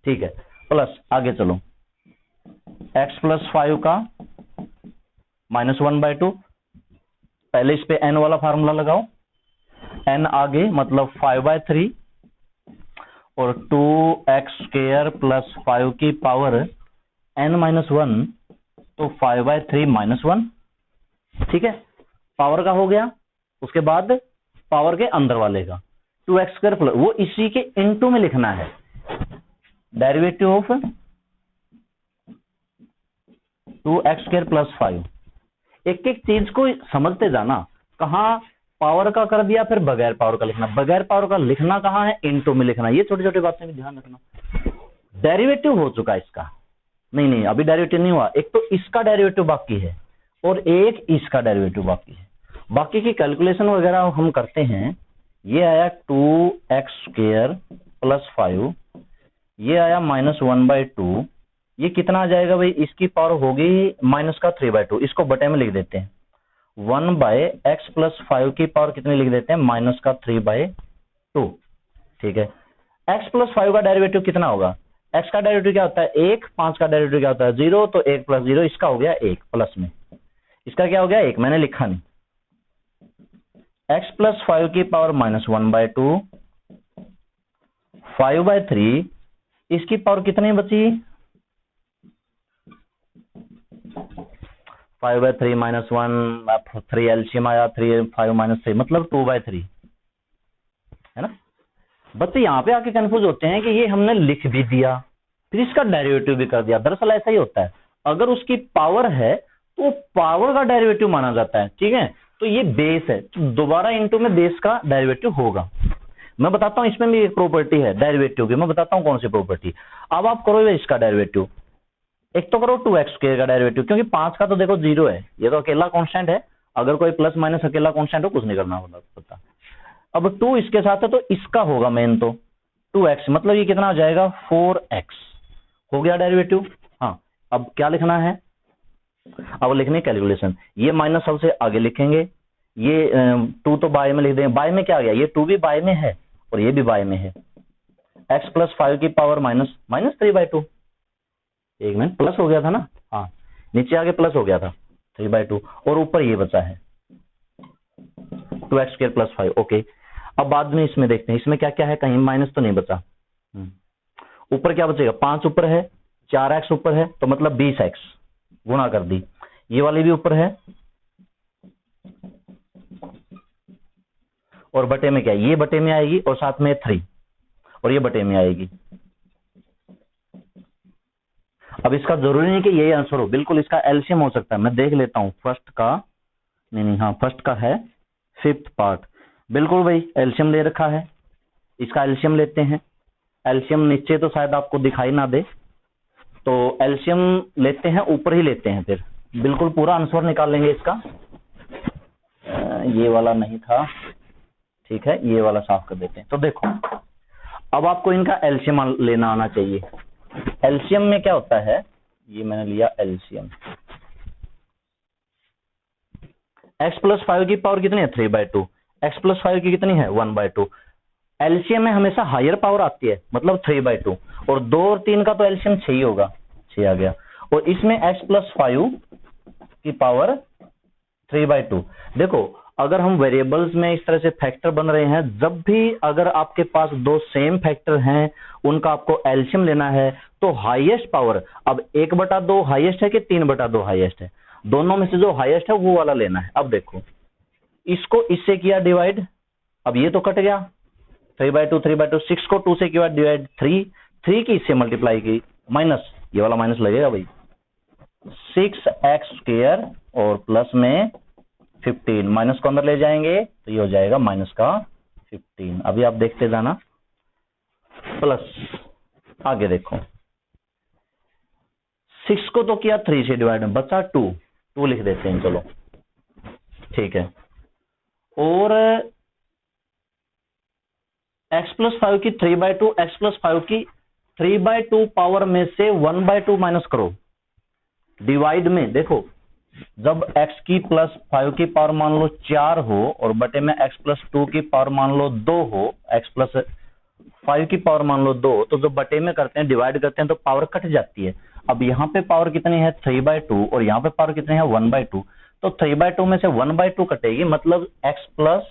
ठीक है। प्लस आगे चलो, x प्लस 5 का -1/2, पहले इस पे n वाला फार्मूला लगाओ, n आगे मतलब 5/3 और 2x स्क्वायर प्लस 5 की पावर n-1 तो 5/3 -1, ठीक है, पावर का हो गया। उसके बाद पावर के अंदर वाले का 2x स्क्वायर प्लस, वो इसी के इनटू में लिखना है, derivative of 2x square plus 5। एक एक चीज को समझते जाना, कहां पावर का कर दिया फिर बगैर पावर का लिखना, बगैर पावर का लिखना कहां है, इनटू में लिखना, ये छोटी छोटी बातें भी ध्यान रखना। डेरिवेटिव हो चुका इसका, नहीं अभी डेरिवेटिव नहीं हुआ, एक तो इसका डेरिवेटिव बाकी है और एक इसका डेरिवेटिव बाकी है। बाकी की कैलकुलेशन वगैरह हम करते हैं। ये आया 2x स्क्वायर प्लस 5, ये आया -1/2, ये कितना आ जाएगा भाई, इसकी पावर होगी माइनस का 3/2, इसको बटे में लिख देते हैं, 1/x प्लस 5 की पावर कितनी लिख देते हैं, माइनस का 3/2, ठीक है। x प्लस 5 का डेरिवेटिव कितना होगा, x का डेरिवेटिव क्या होता है 1, 5 का डेरिवेटिव क्या होता है 0, तो 1 प्लस 0 इसका हो गया 1, प्लस में इसका क्या हो गया 1, मैंने लिखा नहीं। x प्लस 5 की पावर -1/2, 5/3, इसकी पावर कितनी बची, 5/3 -1, 3 एलसीएम आया, 3 5 -3 मतलब 2/3, है ना। बच्चे यहाँ पे आके कंफ्यूज होते हैं कि ये हमने लिख भी दिया फिर इसका डेरिवेटिव भी कर दिया। दरअसल ऐसा ही होता है, अगर उसकी पावर है तो पावर का डेरिवेटिव माना जाता है, ठीक है। तो ये बेस है, तो दोबारा इनटू में बेस का डेरिवेटिव होगा। मैं बताता हूँ इसमें भी एक प्रॉपर्टी है डेरिवेटिव की, मैं बताता हूँ कौन सी प्रॉपर्टी। अब आप करो इसका डेरिवेटिव, एक तो करो 2x स्क्वायर का डेरिवेटिव, क्योंकि 5 का तो देखो 0 है, ये तो अकेला कांस्टेंट है, अगर कोई प्लस माइनस अकेला कांस्टेंट हो कुछ नहीं करना पड़ता। अब 2 इसके साथ है तो इसका होगा मेन तो 2x, मतलब ये कितना आ जाएगा 4x, हो गया डेरिवेटिव। हाँ अब क्या लिखना है, अब लिखने कैलकुलेशन, ये माइनस सबसे आगे लिखेंगे, ये 2 तो बाय में लिख देंगे, बाय में क्या आ गया, ये 2 भी बाय में है और ये भी बाय में है, एक्स प्लस 5 की पावर माइनस 3/2। एक मिनट, प्लस हो गया था ना, हाँ नीचे आगे प्लस हो गया था 3/2, और ऊपर ये बचा है 2x स्क्वायर प्लस 5। ओके, अब बाद में इसमें देखते हैं इसमें क्या क्या है, कहीं माइनस तो नहीं बचा। ऊपर क्या बचेगा, 5 ऊपर है, 4x ऊपर है, तो मतलब 20x गुणा कर दी। ये वाली भी ऊपर है, और बटे में क्या, ये बटे में आएगी, और साथ में 3, और ये बटे में आएगी। अब इसका जरूरी नहीं कि यही आंसर हो, बिल्कुल इसका एलसीएम हो सकता है। मैं देख लेता हूं फर्स्ट का, नहीं हाँ फर्स्ट का है 5th पार्ट, बिल्कुल भाई एलसीएम दे रखा है, इसका एलसीएम लेते हैं। एलसीएम नीचे तो शायद आपको दिखाई ना दे, तो एलसीएम लेते हैं, ऊपर ही लेते हैं, फिर बिल्कुल पूरा आंसर निकाल लेंगे इसका। ये वाला नहीं था, ठीक है ये वाला साफ कर देते हैं। तो देखो अब आपको इनका एलसीएम लेना आना चाहिए। एलसीएम में क्या होता है, ये मैंने लिया एलसीएम, x प्लस 5 की पावर कितनी है 3/2, x प्लस 5 की कितनी है 1/2। एलसीएम में हमेशा हायर पावर आती है, मतलब 3/2, और 2 और 3 का तो एलसीएम 6 ही होगा, 6 आ गया। और इसमें x प्लस 5 की पावर 3/2। देखो अगर हम वेरिएबल्स में इस तरह से फैक्टर बन रहे हैं, जब भी अगर आपके पास दो सेम फैक्टर हैं, उनका आपको एलसीएम लेना है, तो हाईएस्ट पावर, अब 1/2 हाईएस्ट है कि 3/2 हाईएस्ट है, दोनों में से जो हाईएस्ट है वो वाला लेना है। अब देखो इसको इससे किया डिवाइड, अब ये तो कट गया 3/2, 6 को 2 से किया डिवाइड, 3 की इससे मल्टीप्लाई की, माइनस, ये वाला माइनस लगेगा भाई, 6x स्क्वायर और प्लस में 15, माइनस को अंदर ले जाएंगे तो ये हो जाएगा माइनस का 15। अभी आप देखते जाना, प्लस आगे देखो 6 को तो किया 3 से डिवाइड में, बचा 2 लिख देते हैं, चलो ठीक है। और x प्लस 5 की 3/2, x प्लस 5 की 3/2 पावर में से 1/2 माइनस करो, डिवाइड में देखो जब x की प्लस 5 की पावर मान लो 4 हो और बटे में x प्लस 2 की पावर मान लो 2 हो, x प्लस 5 की पावर मान लो 2, तो जब बटे में करते हैं डिवाइड करते हैं तो पावर कट जाती है। अब यहाँ पे पावर कितनी है 3/2 और यहाँ पे पावर कितनी है 1/2, तो 3/2 में से 1/2 कटेगी, मतलब x प्लस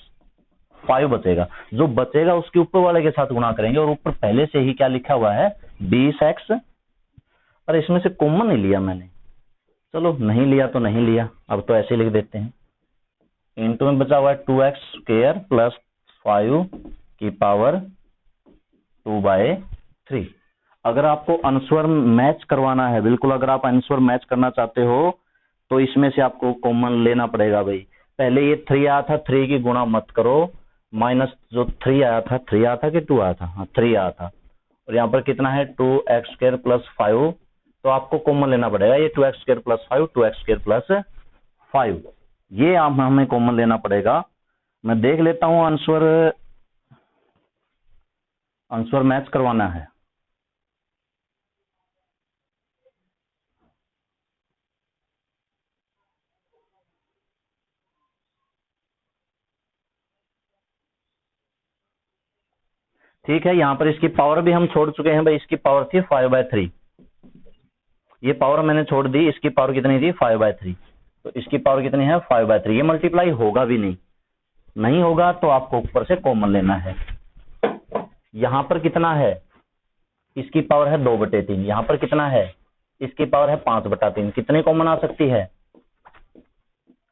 5 बचेगा। जो बचेगा उसके ऊपर वाले के साथ गुणा करेंगे, और ऊपर पहले से ही क्या लिखा हुआ है 20x, और इसमें से कॉमन नहीं लिया मैंने, चलो नहीं लिया तो नहीं लिया, अब तो ऐसे लिख देते हैं। इनटू में बचा हुआ है 2x स्क्वायर प्लस 5 की पावर 2/3। अगर आपको आंसर मैच करवाना है, बिल्कुल अगर आप आंसर मैच करना चाहते हो तो इसमें से आपको कॉमन लेना पड़ेगा भाई। पहले ये 3 आया था, 3 की गुणा मत करो, माइनस जो 3 आया था, 3 आया था कि 2 आया था, हाँ 3 आया था, और यहाँ पर कितना है 2x स्क्वायर प्लस 5, तो आपको कॉमन लेना पड़ेगा ये 2x square plus 5, 2x square plus 5, ये हमें कॉमन लेना पड़ेगा। मैं देख लेता हूं आंसर मैच करवाना है। ठीक है, यहां पर इसकी पावर भी हम छोड़ चुके हैं भाई, इसकी पावर थी 5/3, ये पावर मैंने छोड़ दी, इसकी पावर कितनी थी 5/3, तो इसकी पावर कितनी है 5/3, ये मल्टीप्लाई होगा भी नहीं होगा तो आपको ऊपर से कॉमन लेना है। यहां पर कितना है, इसकी पावर है 2/3, यहां पर कितना है, इसकी पावर है 5/3, कितनी कॉमन आ सकती है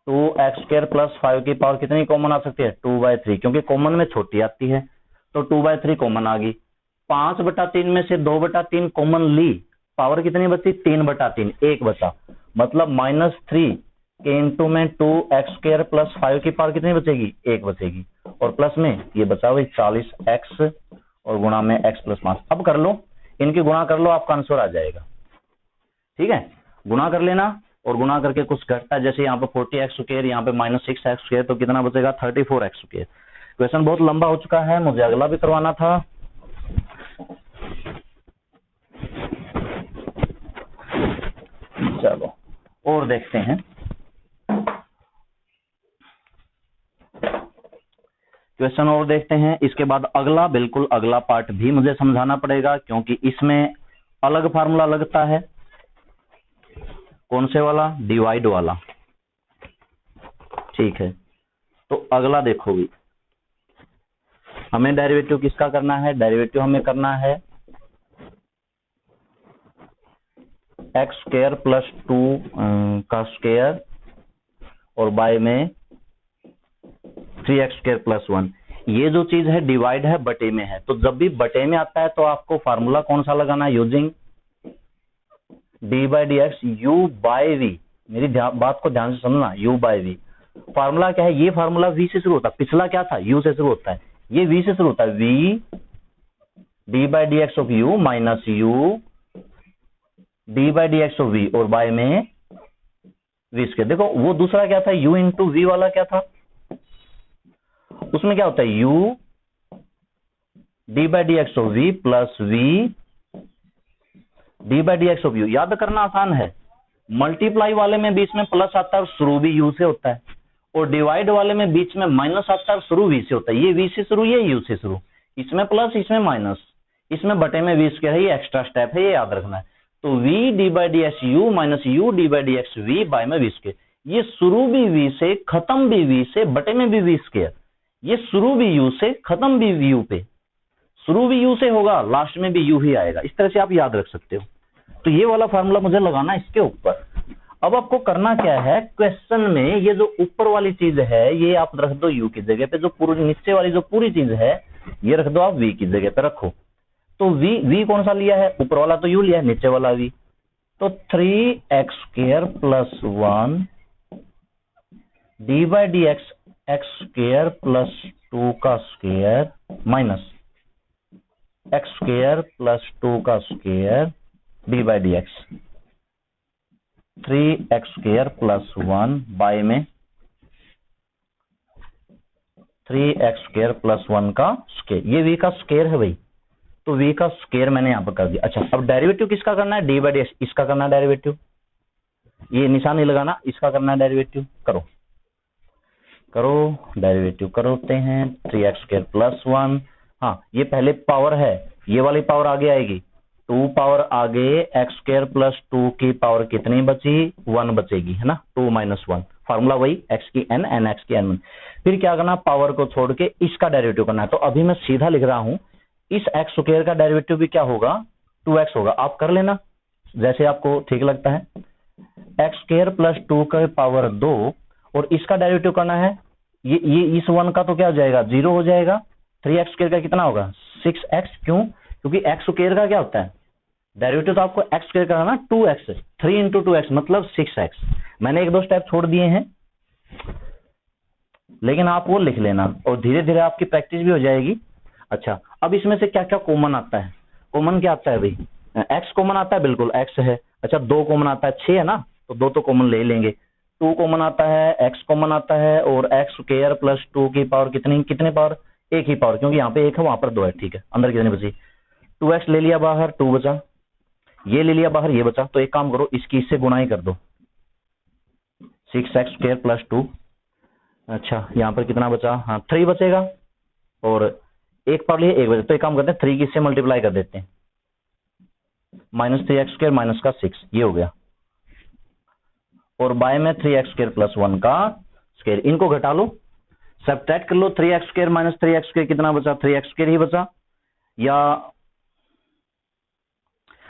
2x स्क्वायर प्लस 5 की पावर कितनी कॉमन आ सकती है 2/3, क्योंकि कॉमन में छोटी आती है, तो 2/3 कॉमन आ गई। 5/3 में से 2/3 कॉमन ली, पावर कितनी बची 3/3, एक बचा, मतलब -3 के इंटू में 2x स्क्वायर प्लस 5 की पावर कितनी बचेगी, एक बचेगी, और प्लस में ये बचा हुआ 40x और गुणा में x प्लस 5। अब कर लो, इनकी गुणा कर लो, आपका आंसर आ जाएगा। ठीक है, गुणा कर लेना, और गुणा करके कुछ घटता है, जैसे यहाँ पे 40x स्क्वायर, यहाँ पे -6x स्क्वायर, तो कितना बचेगा 34x स्क्वायर। क्वेश्चन बहुत लंबा हो चुका है, मुझे अगला भी करवाना था। चलो और देखते हैं, क्वेश्चन और देखते हैं। इसके बाद अगला, बिल्कुल अगला पार्ट भी मुझे समझाना पड़ेगा क्योंकि इसमें अलग फार्मूला लगता है। कौन से वाला? डिवाइड वाला। ठीक है, तो अगला देखो भी, हमें डेरिवेटिव किसका करना है? डेरिवेटिव हमें करना है एक्स स्क्वायर प्लस 2 का स्क्वायर और बाय में 3x स्क्वायर प्लस 1। ये जो चीज है डिवाइड है, बटे में है, तो जब भी बटे में आता है तो आपको फार्मूला कौन सा लगाना है? Using d by d x u by v. मेरी बात को ध्यान से समझना, यू बाय वी। फार्मूला क्या है? ये फार्मूला वी से शुरू होता है। पिछला क्या था? यू से शुरू होता है, ये वी से शुरू होता है। V d by d x of u minus u d by d x of v और बाय में वी स्क्वायर। देखो वो दूसरा क्या था? यू इंटू वी वाला क्या था? उसमें क्या होता है? U d by d x of v plus v d by d x of u. याद करना आसान है। मल्टीप्लाई वाले में बीच में प्लस आता है और शुरू भी यू से होता है, और डिवाइड वाले में बीच में माइनस आता है और शुरू वी से होता है। ये वी से शुरू, ये यू से शुरू, इसमें प्लस इसमें माइनस, इसमें बटे में वी स्क्वायर है। ये एक्स्ट्रा स्टेप है, ये याद रखना है। तो v d by d x u minus u d by d x v by में वी स्क्वायर। ये शुरू भी वी से, खत्म भी वी से, बटे में भी वी स्क्वायर। ये शुरू भी यू से, खत्म भी यू पे। शुरू भी यू से होगा, लास्ट में भी यू ही आएगा। इस तरह से आप याद रख सकते हो। तो ये वाला फार्मूला मुझे लगाना है इसके ऊपर। अब आपको करना क्या है? क्वेश्चन में ये जो ऊपर वाली चीज है ये आप रख दो यू की जगह पे, जो पूरी नीचे वाली जो पूरी चीज है ये रख दो आप वी की जगह पे रखो। तो वी कौन सा लिया है? ऊपर वाला तो यू लिया है, नीचे वाला वी। तो 3x square plus 1 d by d x x square plus 2 का square minus x square plus 2 का square d by d x. 3x square plus 1 by में 3x स्क्वायर प्लस 1 का स्क्वायर। ये v का स्क्वायर है भाई, तो v का स्क्वायर मैंने यहां पर कर दिया। अच्छा, अब डेरिवेटिव किसका करना है? D by d x. इसका करना है डेरिवेटिव, ये निशान नहीं लगाना, इसका करना है डेरिवेटिव। करो डेरिवेटिव करते हैं। 3x स्क्वायर प्लस 1, हाँ ये पहले पावर है, ये वाली पावर आगे आएगी। 2 पावर आगे एक्स स्क्वायर प्लस 2 की पावर कितनी बची? 1 बचेगी, है ना। 2 माइनस 1, फार्मूला वही, एक्स की एन एन एक्स की एन। फिर क्या करना? पावर को छोड़ के इसका डेरिवेटिव करना है। तो अभी मैं सीधा लिख रहा हूं, इस एक्स स्क्वायर का डेरिवेटिव भी क्या होगा? 2x होगा। आप कर लेना जैसे आपको ठीक लगता है। एक्स स्क्वायर प्लस 2 का पावर 2 और इसका डेरिवेटिव करना है। ये इस 1 का तो क्या हो जाएगा? 0 हो जाएगा। 3x स्क्वायर का कितना होगा? 6x। क्यों? क्योंकि एक्स स्क्वायर का क्या होता है? डेरिवेटिव तो आपको एक्स स्क्वायर करना ना, 2x। 3 इंटू 2x मतलब 6x। मैंने 1-2 स्टेप छोड़ दिए हैं, लेकिन आप वो लिख लेना और धीरे धीरे आपकी प्रैक्टिस भी हो जाएगी। अच्छा, अब इसमें से क्या क्या कॉमन आता है? कॉमन क्या आता है भाई? x कॉमन आता है, बिल्कुल x है। अच्छा, 2 कॉमन आता है, 6 है ना, तो 2 तो कॉमन ले लेंगे। 2 कॉमन आता है, x कॉमन आता है, और एक्स स्क्वायर प्लस 2 की पावर कितने पावर? 1 ही पावर, क्योंकि यहाँ पे 1 है वहां पर 2 है। ठीक है, अंदर कितनी बची? 2x ले लिया बाहर, 2 बचा। ये ले लिया बाहर, ये बचा। तो एक काम करो, इसकी इससे गुणा ही कर दो, 6x स्क्वायर प्लस 2। अच्छा, यहाँ पर कितना बचा? हाँ 3 बचेगा, और 1 पावर लिए 1 बचा। तो एक काम करते हैं, 3 की इससे मल्टीप्लाई कर देते हैं, माइनस 3x स्क्वायर माइनस का 6, ये हो गया। और बाय में 3x स्क्वायर प्लस 1 का स्क्वायर। इनको घटा लो, सब्ट्रैक्ट कर लो। 3x square minus 3x square कितना बचा? 3x स्क्वायर ही बचा। या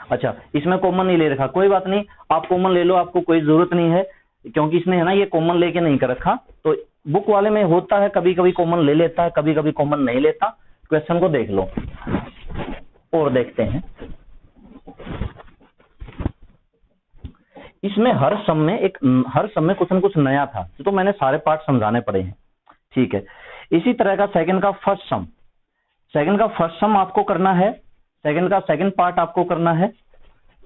अच्छा, इसमें कॉमन नहीं ले रखा, कोई बात नहीं, आप कॉमन ले लो, आपको कोई जरूरत नहीं है, क्योंकि इसने है ना ये कॉमन लेके नहीं कर रखा। तो बुक वाले में होता है, कभी कभी कॉमन ले लेता है, कभी कभी कॉमन नहीं लेता। क्वेश्चन को देख लो और देखते हैं। इसमें हर सम में कुछ न कुछ नया था, तो मैंने सारे पार्ट समझाने पड़े हैं। ठीक है, इसी तरह का सेकंड का फर्स्ट सम आपको करना है। सेकंड का सेकंड पार्ट आपको करना है।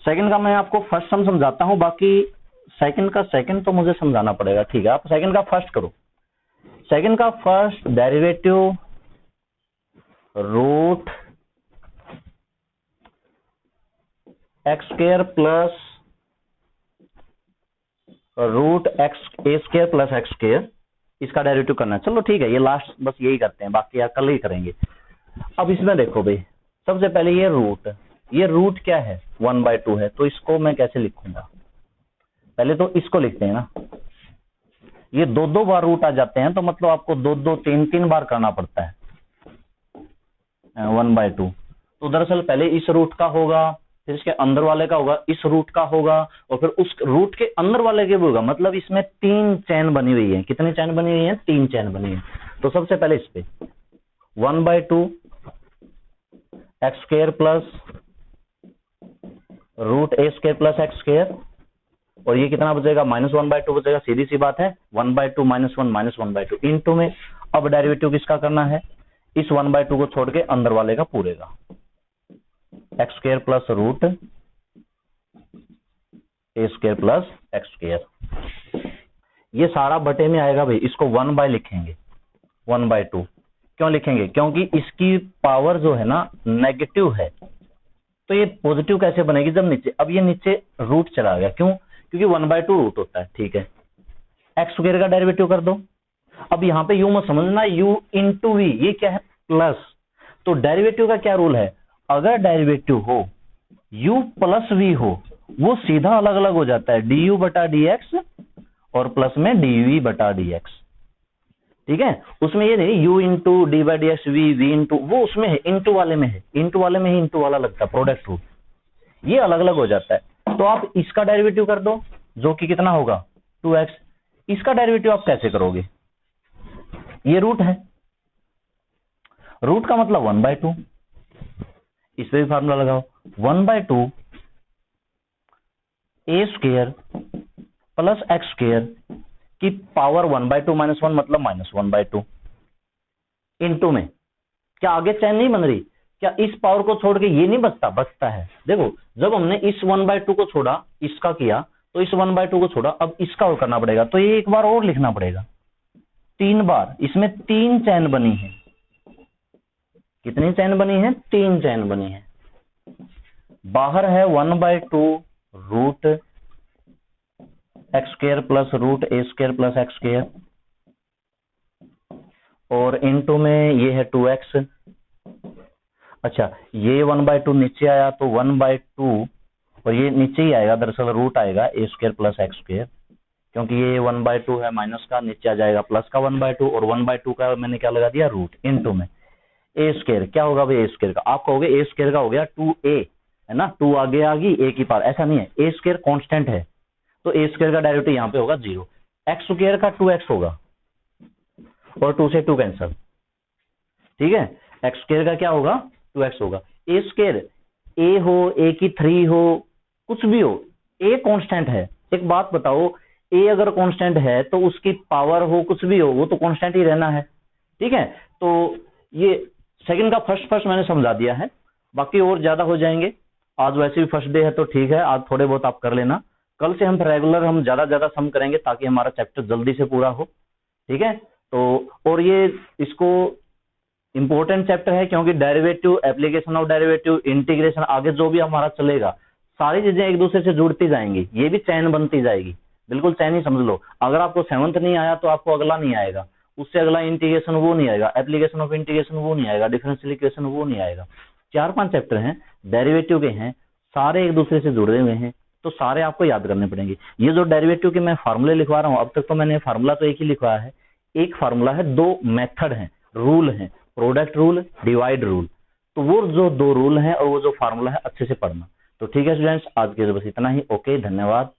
सेकंड का मैं आपको फर्स्ट सम समझाता हूं, बाकी सेकंड का सेकंड तो मुझे समझाना पड़ेगा। ठीक है, आप सेकंड का फर्स्ट करो। सेकंड का first derivative root x square plus root x a square plus x square, इसका डेरिवेटिव करना है। चलो ठीक है, ये लास्ट बस यही करते हैं, बाकी यार कल ही करेंगे। अब इसमें देखो भाई, सबसे पहले ये रूट क्या है, 1/2 है, तो इसको मैं कैसे लिखूंगा, पहले तो इसको लिखते हैं ना। ये 2 बार रूट आ जाते हैं, तो मतलब आपको 2 3 बार करना पड़ता है 1/2। तो दरअसल पहले इस रूट का होगा, फिर इसके अंदर वाले का होगा, इस रूट का होगा, और फिर उस रूट के अंदर वाले के भी होगा। मतलब इसमें 3 चैन बनी हुई है। कितनी चैन बनी हुई है? 3 चैन बनी है। तो सबसे पहले इस पे 1/2 x square plus root a square plus x square, और ये कितना बचेगा? -1/2 बचेगा। सीधी सी बात है, 1/2 -1 -1/2 इनटू में। अब डेरिवेटिव किसका करना है? इस 1/2 को छोड़ के अंदर वाले का पूरे का, x square plus root a square plus x square. ये सारा बटे में आएगा भाई, इसको 1 लिखेंगे, 1/2 क्यों लिखेंगे? क्योंकि इसकी पावर जो है ना नेगेटिव है, तो ये पॉजिटिव कैसे बनेगी जब नीचे, अब ये नीचे रूट चला गया, क्यों? क्योंकि 1/2 रूट होता है। ठीक है, एक्स स्क्वायर का डेरिवेटिव कर दो। अब यहाँ पे यू मत समझना, u इंटू वी, ये क्या है? प्लस। तो डेरिवेटिव का क्या रूल है? अगर डेरिवेटिव हो u प्लस v हो, वो सीधा अलग अलग हो जाता है, du बटा dx और प्लस में dv बटा dx। ठीक है, उसमें ये नहीं u into D by d x v into, वो उसमें है, इंटू वाले में है, इंटू वाले में ही इंटू वाला लगता है, प्रोडक्ट रूल, ये अलग अलग हो जाता है। तो आप इसका डेरिवेटिव कर दो, जो कि कितना होगा? 2x। इसका डेरिवेटिव आप कैसे करोगे? ये रूट है, रूट का मतलब 1/2, इस पे भी फार्मूला लगाओ, 1/2 ए स्क्वायर प्लस एक्स स्क्वायर की पावर 1/2 -1 मतलब -1/2 इनटू में। क्या आगे चैन नहीं बन रही? क्या इस पावर को छोड़ के ये नहीं बचता? बचता है। देखो, जब हमने इस 1/2 को छोड़ा, इसका किया, तो इस 1/2 को छोड़ा, अब इसका और करना पड़ेगा, तो ये एक बार और लिखना पड़ेगा, 3 बार। इसमें 3 चैन बनी है। कितनी चैन बनी है? 3 चैन बनी है। बाहर है 1/2 root x square plus root a square plus x square, और इनटू में ये है 2x। अच्छा, ये 1/2 नीचे आया, तो 1/2, और ये नीचे ही आएगा, दरअसल रूट आएगा ए स्क्वायर प्लस एक्स स्क्वायर, क्योंकि ये 1/2 है माइनस का, नीचे आ जाएगा प्लस का 1/2, और 1/2 का मैंने क्या लगा दिया? रूट इनटू में ए स्क्वायर। क्या होगा भाई ए स्क्वायर का? आप कहोगे ए स्क्वायर का हो गया 2a, है ना, 2 आगे आ गई, a की पावर। ऐसा नहीं है, ए स्क्वायर कांस्टेंट है, तो ए स्क्वायर का डेरिवेटिव यहाँ पे होगा 0। एक्स स्क्वायर का 2x होगा, और 2 से 2 कैंसल। ठीक है, एक्स स्क्वायर का क्या होगा? 2x होगा। ए स्क्वायर a हो, a की 3 हो, कुछ भी हो, a कांस्टेंट है। एक बात बताओ, a अगर कांस्टेंट है तो उसकी पावर हो, कुछ भी हो, वो तो कांस्टेंट ही रहना है। ठीक है, तो ये सेकंड का फर्स्ट मैंने समझा दिया है, बाकी और ज्यादा हो जाएंगे। आज वैसे भी फर्स्ट डे है, तो ठीक है, आज थोड़े बहुत आप कर लेना। कल से हम रेगुलर हम ज्यादा सम करेंगे, ताकि हमारा चैप्टर जल्दी से पूरा हो। ठीक है, तो और ये इसको इंपॉर्टेंट चैप्टर है, क्योंकि derivative, application of derivative, integration, आगे जो भी हमारा चलेगा, सारी चीजें एक दूसरे से जुड़ती जाएंगी, ये भी चैन बनती जाएगी। बिल्कुल चैन ही समझ लो। अगर आपको 7th नहीं आया तो आपको अगला नहीं आएगा, उससे अगला इंटीग्रेशन वो नहीं आएगा, एप्लीकेशन ऑफ इंटीग्रेशन वो नहीं आएगा, डिफरेंशियल इक्वेशन वो नहीं आएगा। 4-5 चैप्टर हैं, डेरिवेटिव के हैं, सारे एक दूसरे से जुड़े हुए हैं, तो सारे आपको याद करने पड़ेंगे। ये जो डेरिवेटिव के मैं फार्मूले लिखवा रहा हूँ, अब तक तो मैंने फार्मूला तो एक ही लिखवाया है, एक फार्मूला है, 2 मेथड है, रूल है, प्रोडक्ट रूल, डिवाइड रूल। तो वो जो 2 रूल हैं और वो जो फार्मूला है, अच्छे से पढ़ना। तो ठीक है स्टूडेंट्स, आज के लिए बस इतना ही। ओके, धन्यवाद।